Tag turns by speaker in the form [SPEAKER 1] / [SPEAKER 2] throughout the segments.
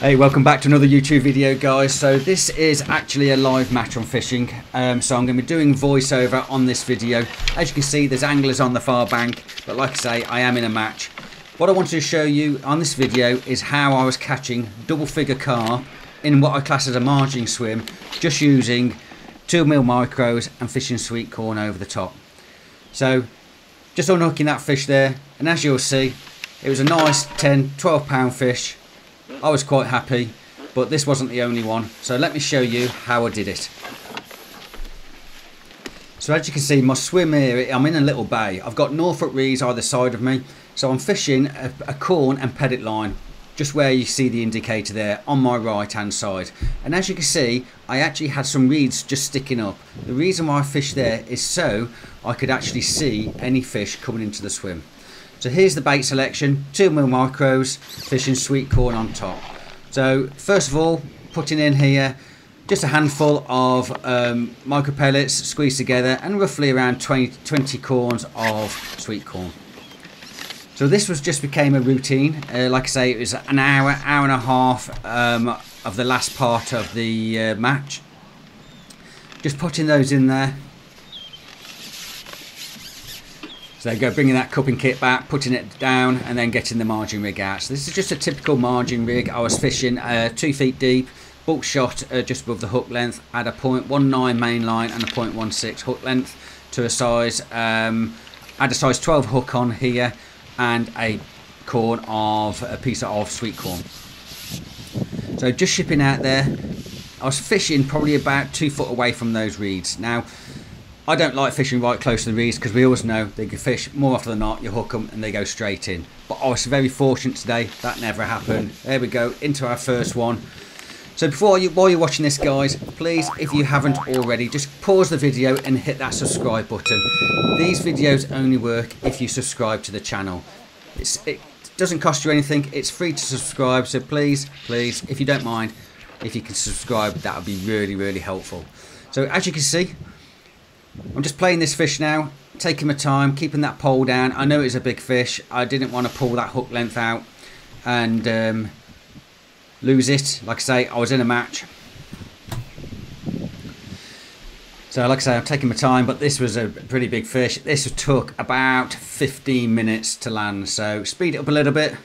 [SPEAKER 1] Hey, welcome back to another YouTube video, guys. So this is actually a live match on fishing, so I'm going to be doing voiceover on this video. As you can see, there's anglers on the far bank, but like I say, I am in a match. What I wanted to show you on this video is how I was catching double figure carp in what I class as a margin swim, just using 2mm micros and fishing sweet corn over the top. So just unhooking that fish there, and as you'll see, it was a nice 10-12 pound fish. I was quite happy, but this wasn't the only one, so let me show you how I did it. So as you can see, my swim here, I'm in a little bay. I've got Norfolk reeds either side of me, so I'm fishing a corn and pellet line, just where you see the indicator there on my right hand side. And as you can see, I actually had some reeds just sticking up. The reason why I fished there is so I could actually see any fish coming into the swim. So here's the bait selection, 2mm micros, fishing sweet corn on top. So first of all, putting in here just a handful of micro pellets squeezed together and roughly around 20 corns of sweet corn. So this just became a routine. Like I say, it was an hour and a half of the last part of the match. Just putting those in there. So there you go, bringing that cupping kit back, putting it down, and then getting the margin rig out. So this is just a typical margin rig. I was fishing 2 feet deep, bulk shot just above the hook length, at a 0.19 main line and a 0.16 hook length to a size, had a size 12 hook on here, and a corn of a piece of sweet corn. So just shipping out there. I was fishing probably about 2 foot away from those reeds. Now, I don't like fishing right close to the reeds because we always know they can fish more often than not. You hook them and they go straight in. But I was very fortunate today. That never happened. There we go, into our first one. So while you're watching this, guys, please, if you haven't already, just pause the video and hit that subscribe button. These videos only work if you subscribe to the channel. It doesn't cost you anything. It's free to subscribe. So please, if you don't mind, if you can subscribe, that would be really, really helpful. So as you can see, I'm just playing this fish now, taking my time, keeping that pole down. I know it's a big fish. I didn't want to pull that hook length out and lose it. Like I say, I was in a match. So like I say, I'm taking my time, but this was a pretty big fish. This took about 15 minutes to land, so speed it up a little bit.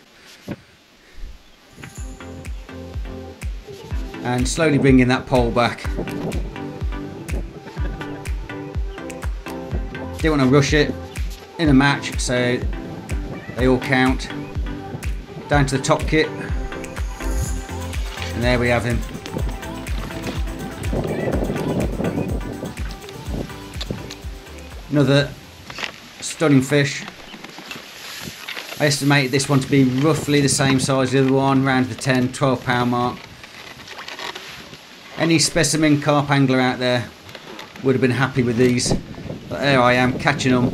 [SPEAKER 1] And slowly bringing that pole back. Don't want to rush it in a match, so they all count. Down to the top kit, and there we have him. Another stunning fish. I estimate this one to be roughly the same size as the other one, around the 10-12 pound mark. Any specimen carp angler out there would have been happy with these. But there I am, catching them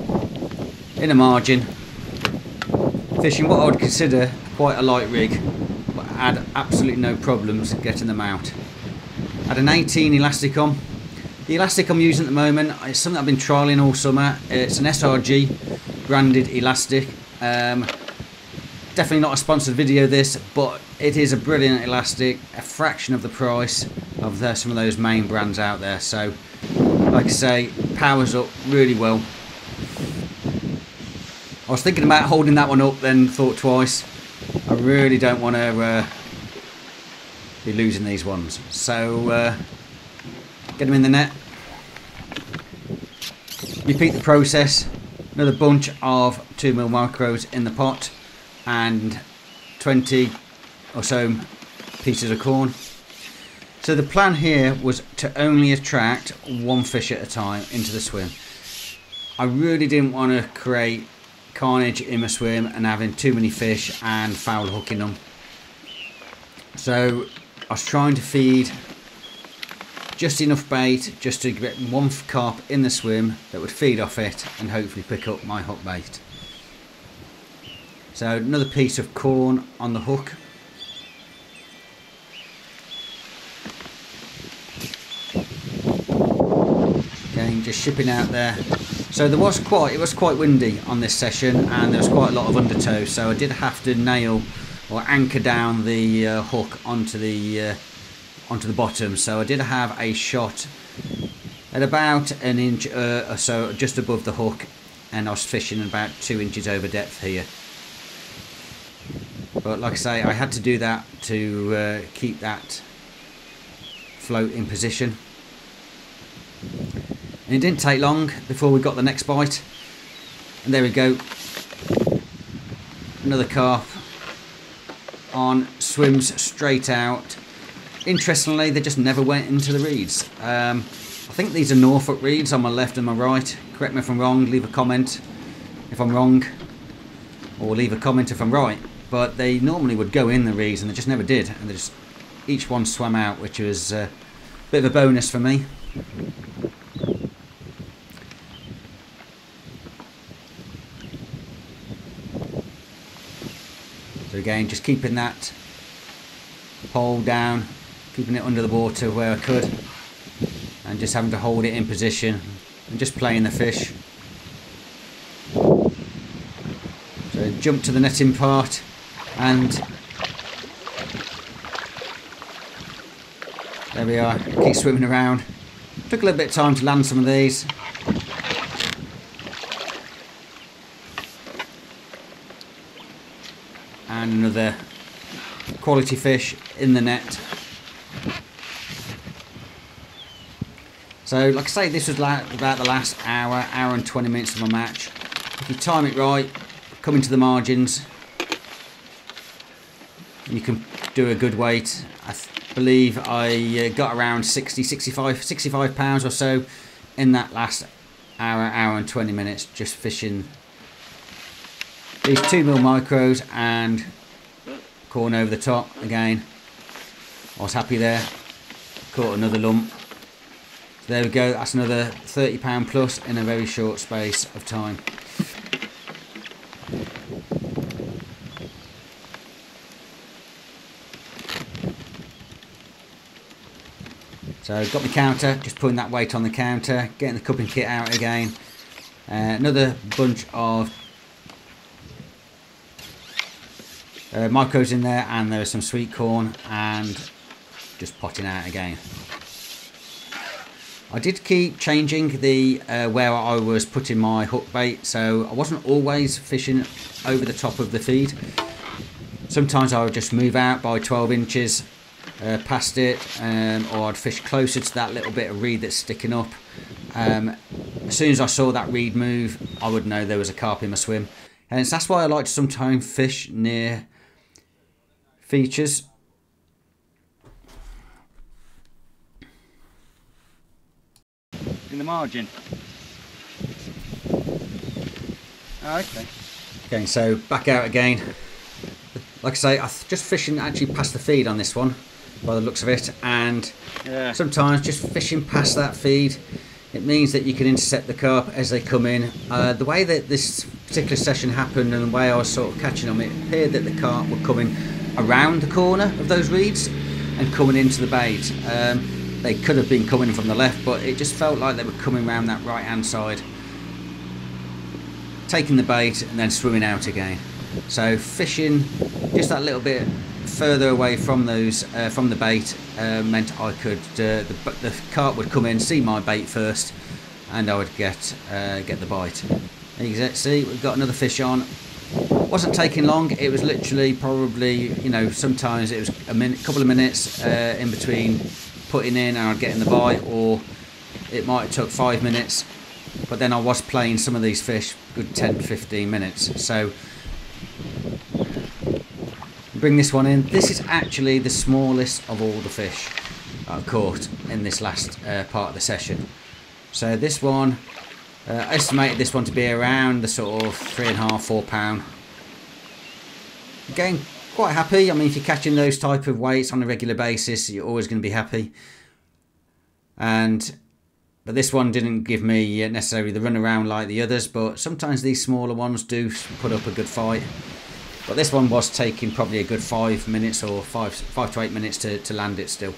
[SPEAKER 1] in a margin, fishing what I would consider quite a light rig, but I had absolutely no problems getting them out. I had an 18 elastic on. The elastic I'm using at the moment is something I've been trialling all summer. It's an SRG branded elastic. Definitely not a sponsored video this, but it is a brilliant elastic, a fraction of the price of some of those main brands out there. So like I say, powers up really well. I was thinking about holding that one up, then thought twice. I really don't want to be losing these ones. So get them in the net. Repeat the process. Another bunch of 2mm micros in the pot and 20 or so pieces of corn. So the plan here was to only attract one fish at a time into the swim. I really didn't want to create carnage in my swim and having too many fish and foul hooking them. So I was trying to feed just enough bait just to get one carp in the swim that would feed off it and hopefully pick up my hook bait. So another piece of corn on the hook. Just shipping out there. So it was quite windy on this session, and there was quite a lot of undertow, so I did have to nail or anchor down the hook onto the bottom. So I did have a shot at about an inch or so just above the hook, and I was fishing about 2 inches over depth here. But like I say, I had to do that to keep that float in position. And it didn't take long before we got the next bite. And there we go. Another carp on, swims straight out. Interestingly, they just never went into the reeds. I think these are Norfolk reeds on my left and my right. Correct me if I'm wrong, leave a comment if I'm wrong, or leave a comment if I'm right. But they normally would go in the reeds and they just never did, and they just each one swam out, which was a bit of a bonus for me. So again, just keeping that pole down, keeping it under the water where I could, and just having to hold it in position and just playing the fish. So jump to the netting part, and there we are, keep swimming around. Took a little bit of time to land some of these. And another quality fish in the net. So like I say, this was about the last hour and 20 minutes of my match. If you time it right, come into the margins, you can do a good weight. I believe I got around 65 pounds or so in that last hour and 20 minutes just fishing these 2mm micros and corn over the top. Again, I was happy there. Caught another lump. So there we go, that's another £30 plus in a very short space of time. So got my counter, just putting that weight on the counter, getting the cupping kit out again. Another bunch of micros in there, and there's some sweet corn, and just potting out again. I did keep changing the where I was putting my hook bait, so I wasn't always fishing over the top of the feed. Sometimes I would just move out by 12 inches past it, or I'd fish closer to that little bit of reed that's sticking up. As soon as I saw that reed move, I would know there was a carp in my swim, and that's why I like to sometimes fish near features. In the margin. Oh, okay. Okay, so back out again. Like I say, I'm just fishing actually past the feed on this one, by the looks of it, and sometimes just fishing past that feed, it means that you can intercept the carp as they come in. The way that this particular session happened and the way I was sort of catching them, it appeared that the carp were coming around the corner of those reeds and coming into the bait. They could have been coming from the left, but it just felt like they were coming around that right hand side, taking the bait and then swimming out again. So fishing just that little bit further away from those from the bait meant I could the carp would come in, see my bait first, and I would get the bite. And you can see we've got another fish on. Wasn't taking long. It was literally probably, you know, sometimes it was a minute, couple of minutes in between putting in and I'd get in the bite, or it might have took 5 minutes, but then I was playing some of these fish good 10 to 15 minutes. So bring this one in. This is actually the smallest of all the fish I've caught in this last part of the session. So this one, I estimated this one to be around the sort of 3.5 to 4 pound. Again, quite happy. I mean, if you're catching those type of weights on a regular basis, you're always going to be happy. But this one didn't give me necessarily the run around like the others, but sometimes these smaller ones do put up a good fight. But this one was taking probably a good 5 minutes or 5 to 8 minutes to land it still.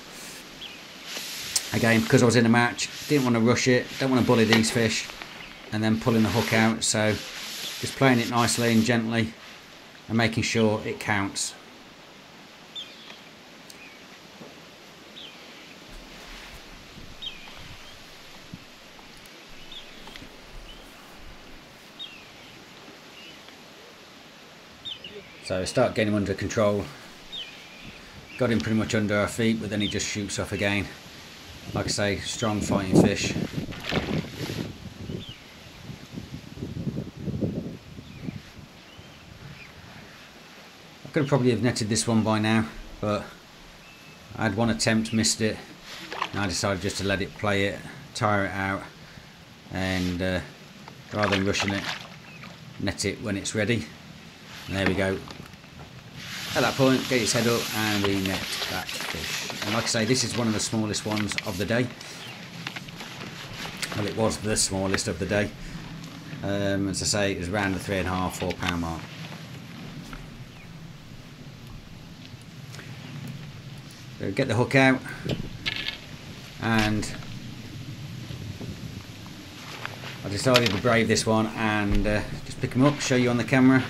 [SPEAKER 1] Again, because I was in a match, didn't want to rush it, don't want to bully these fish and then pulling the hook out. So just playing it nicely and gently and making sure it counts. So start getting him under control. Got him pretty much under our feet, but then he just shoots off again. Like I say, strong fighting fish. I could probably have netted this one by now, but I had one attempt, missed it, and I decided just to let it play it, tire it out, and rather than rushing it, net it when it's ready. And there we go. At that point, get its head up and we net that fish. And like I say, this is one of the smallest ones of the day. Well, it was the smallest of the day. As I say, it was around the 3.5, 4 pound mark. So get the hook out and I decided to brave this one and just pick him up, show you on the camera.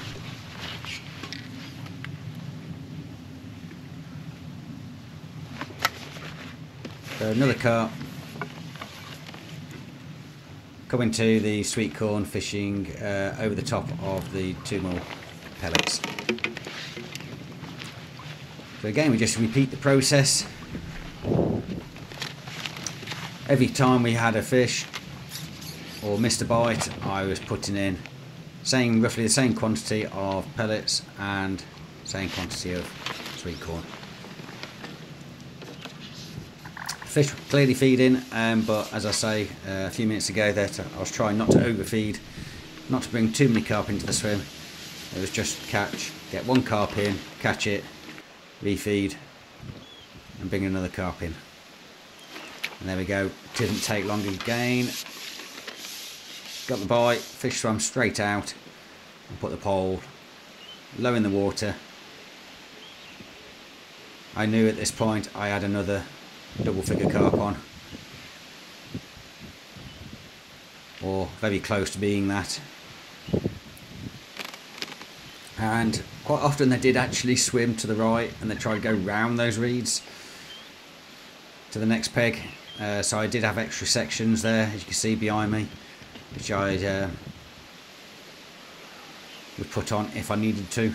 [SPEAKER 1] So another carp coming to the sweet corn, fishing over the top of the 2mm pellets. So again, we just repeat the process. Every time we had a fish or missed a bite, I was putting in roughly the same quantity of pellets and same quantity of sweet corn. Fish were clearly feeding, but as I say a few minutes ago, that I was trying not to overfeed, not to bring too many carp into the swim. It was just catch, get one carp in, catch it, refeed, and bring another carp in. And there we go. Didn't take long again. Got the bite, fish swam straight out, and put the pole low in the water. I knew at this point I had another double figure carp on, or very close to being that. And quite often they did actually swim to the right and they tried to go round those reeds to the next peg. So I did have extra sections there, as you can see behind me, which I would put on if I needed to.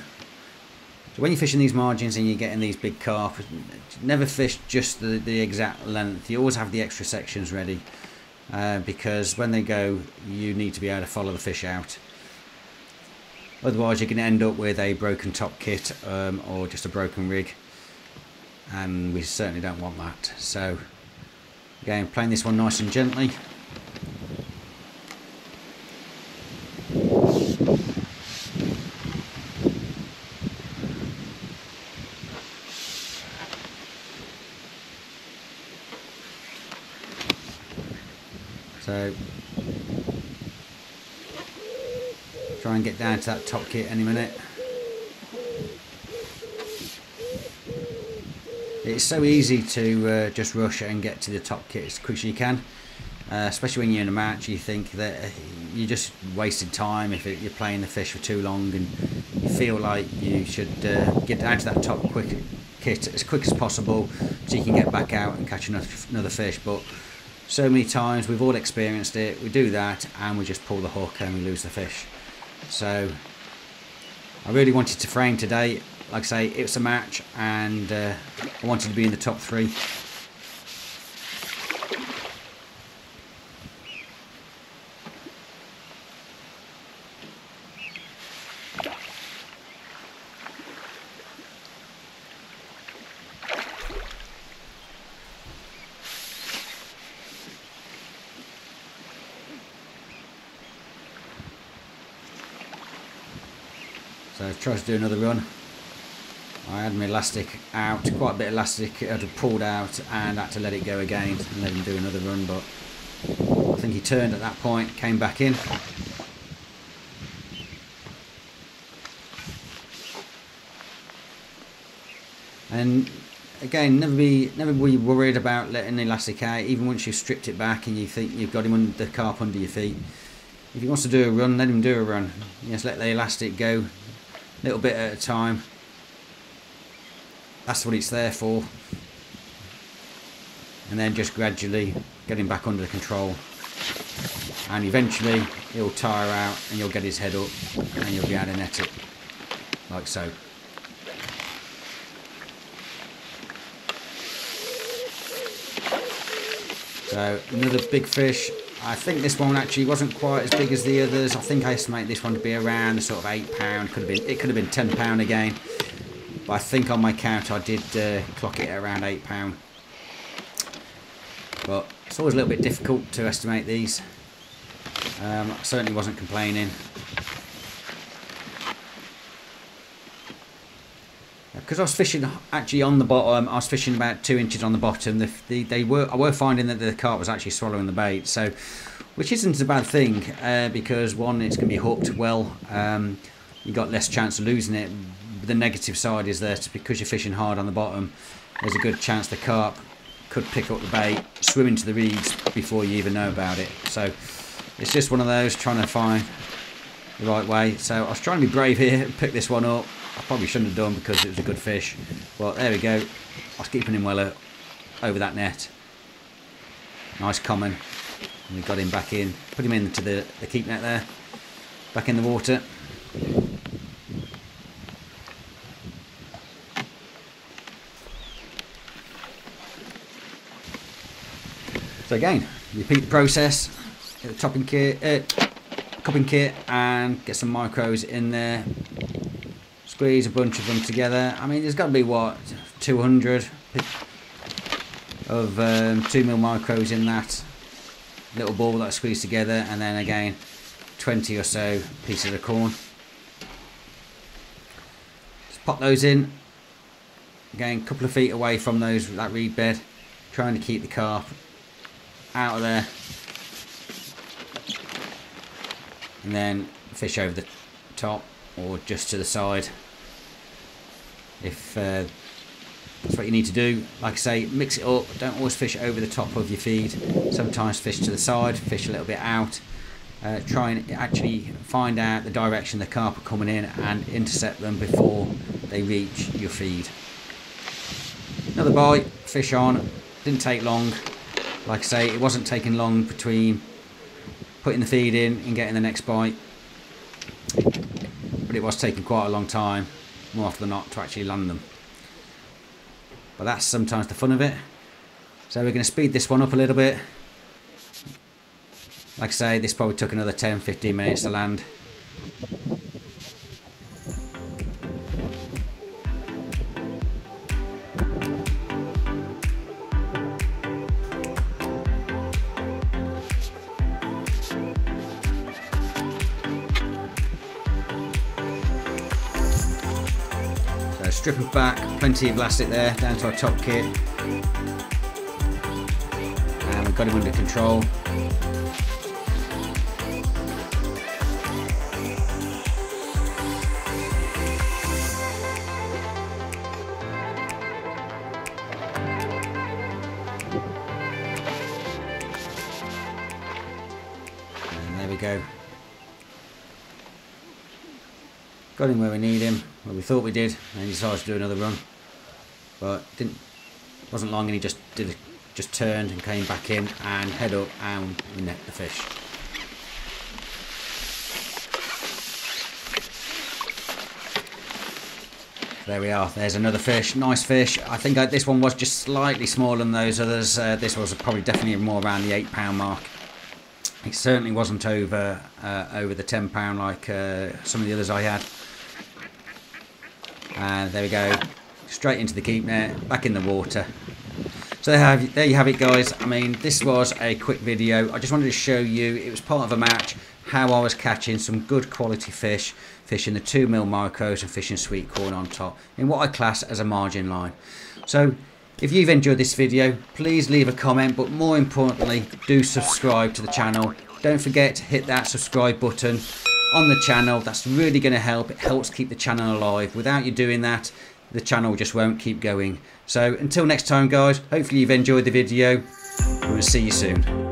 [SPEAKER 1] So when you're fishing these margins and you're getting these big carp, never fish just the exact length. You always have the extra sections ready, because when they go, you need to be able to follow the fish out. Otherwise you're going to end up with a broken top kit or just a broken rig, and we certainly don't want that. So again, playing this one nice and gently. So try and get down to that top kit any minute. It's so easy to just rush and get to the top kit as quick as you can, especially when you're in a match. You think that you're just wasting time if you're playing the fish for too long, and you feel like you should get down to that top kit as quick as possible so you can get back out and catch another fish. But so many times we've all experienced it, we do that and we just pull the hook and we lose the fish. So I really wanted to frame today. Like I say, it's a match and I wanted to be in the top 3. So I tried to do another run. I had my elastic out, quite a bit of elastic I had pulled out, and had to let it go again and let him do another run, but I think he turned at that point, came back in. And again, never be worried about letting the elastic out, even once you've stripped it back and you think you've got him the carp under your feet. If he wants to do a run, let him do a run. Just let the elastic go a little bit at a time. That's what it's there for. And then just gradually get him back under control. And eventually he'll tire out and you'll get his head up and you'll be able to net it like so. So another big fish. I think this one actually wasn't quite as big as the others. I think I estimate this one to be around sort of £8. It could have been £10 again. But I think on my count I did clock it at around £8. But it's always a little bit difficult to estimate these. I certainly wasn't complaining. Because I was fishing actually on the bottom, I was fishing about 2 inches on the bottom. I were finding that the carp was actually swallowing the bait, so which isn't a bad thing because one, it's going to be hooked well. You got less chance of losing it. The negative side is that because you're fishing hard on the bottom, there's a good chance the carp could pick up the bait, swim into the reeds before you even know about it. So it's just one of those, trying to find the right way. So I was trying to be brave here and pick this one up. I probably shouldn't have done because it was a good fish. Well, there we go. I was keeping him well over that net. Nice common. And we got him back in. Put him into the keep net there. Back in the water. So again, repeat the process. Get the topping kit, cupping kit, and get some micros in there. Squeeze a bunch of them together. I mean, there's got to be what, 200 of 2mm micros in that little ball that I squeezed together, and then again 20 or so pieces of corn. Just pop those in. Again, a couple of feet away from that reed bed, trying to keep the carp out of there, and then fish over the top or just to the side if that's what you need to do. Like I say, mix it up. Don't always fish over the top of your feed. Sometimes fish to the side, fish a little bit out. Try and actually find out the direction the carp are coming in and intercept them before they reach your feed. Another bite, fish on. Didn't take long. Like I say, it wasn't taking long between putting the feed in and getting the next bite, but it was taking quite a long time, more often than not, to actually land them. But that's sometimes the fun of it. So we're going to speed this one up a little bit. Like I say, this probably took another 10-15 minutes to land. Strip them back, plenty of elastic there, down to our top kit. And we've got him under control. And there we go. Got him where we need him, well, we thought we did, and he decided to do another run, but wasn't long, and he just turned and came back in and head up, and we net the fish. There we are. There's another fish. Nice fish. I think this one was just slightly smaller than those others. This was probably definitely more around the £8 mark. It certainly wasn't over the £10 like some of the others I had. And there we go, straight into the keep net, back in the water. So there you have it, guys. I mean, this was a quick video. I just wanted to show you, it was part of a match, how I was catching some good quality fish, fishing the 2mm micros and fishing sweet corn on top in what I class as a margin line. So if you've enjoyed this video, please leave a comment, but more importantly, do subscribe to the channel. Don't forget to hit that subscribe button on the channel. That's really going to help. It helps keep the channel alive. Without you doing that, the channel just won't keep going. So until next time, guys, hopefully you've enjoyed the video. We'll see you soon.